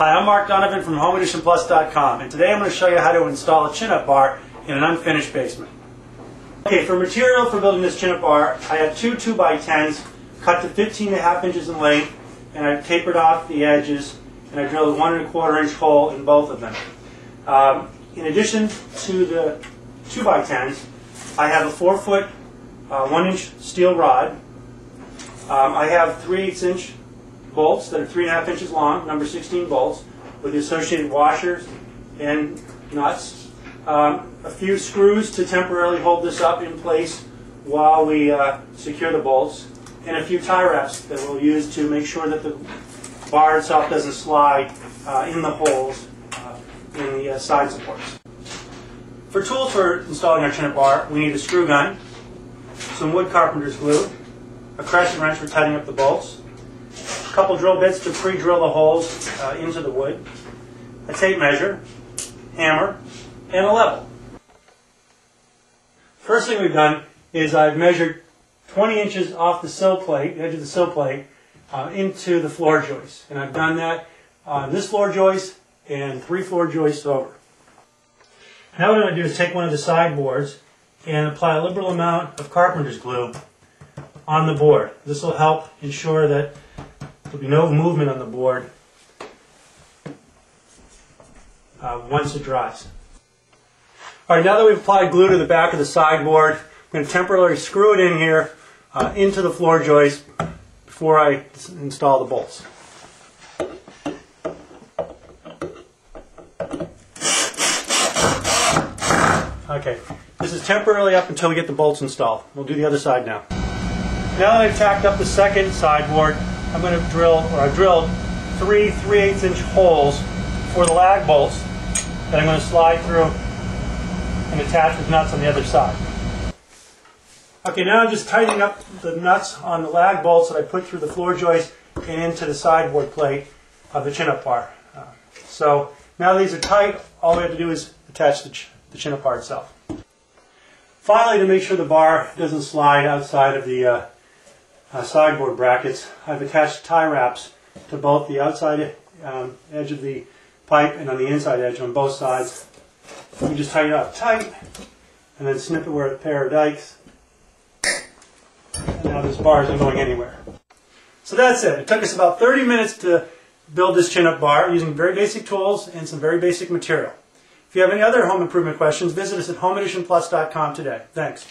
Hi, I'm Mark Donovan from HomeEditionPlus.com, and today I'm going to show you how to install a chin-up bar in an unfinished basement. Okay, for material for building this chin-up bar, I have two 2x10s cut to 15.5 inches in length, and I've tapered off the edges, and I drilled a 1 1/4 inch hole in both of them. In addition to the 2x10s, I have a 4-foot 1-inch steel rod. I have 3/8 inch bolts that are 3.5 inches long, number 16 bolts, with the associated washers and nuts. A few screws to temporarily hold this up in place while we secure the bolts, and a few tie wraps that we'll use to make sure that the bar itself doesn't slide in the holes in the side supports. For tools for installing our chin-up bar, we need a screw gun, some wood carpenter's glue, a crescent wrench for tightening up the bolts, a couple drill bits to pre-drill the holes into the wood, a tape measure, hammer, and a level. First thing we've done is I've measured 20 inches off the sill plate, the edge of the sill plate, into the floor joist. And I've done that on this floor joist and 3 floor joists over. Now what I'm going to do is take one of the side boards and apply a liberal amount of carpenter's glue on the board. This will help ensure that there'll be no movement on the board once it dries. Alright, now that we've applied glue to the back of the sideboard, I'm going to temporarily screw it in here into the floor joist before I install the bolts. Okay, this is temporarily up until we get the bolts installed. We'll do the other side now. Now that I've tacked up the second sideboard, I'm going to drill, or I've drilled 3 3/8 inch holes for the lag bolts that I'm going to slide through and attach with nuts on the other side. Okay, now I'm just tightening up the nuts on the lag bolts that I put through the floor joist and into the sideboard plate of the chin-up bar. So now these are tight, all we have to do is attach the chin-up bar itself. Finally, to make sure the bar doesn't slide outside of the sideboard brackets, I've attached tie wraps to both the outside edge of the pipe and on the inside edge on both sides. You just tighten it up tight and then snip it with a pair of dikes. And now this bar isn't going anywhere. So that's it. It took us about 30 minutes to build this chin-up bar using very basic tools and some very basic material. If you have any other home improvement questions, visit us at HomeEditionPlus.com today. Thanks.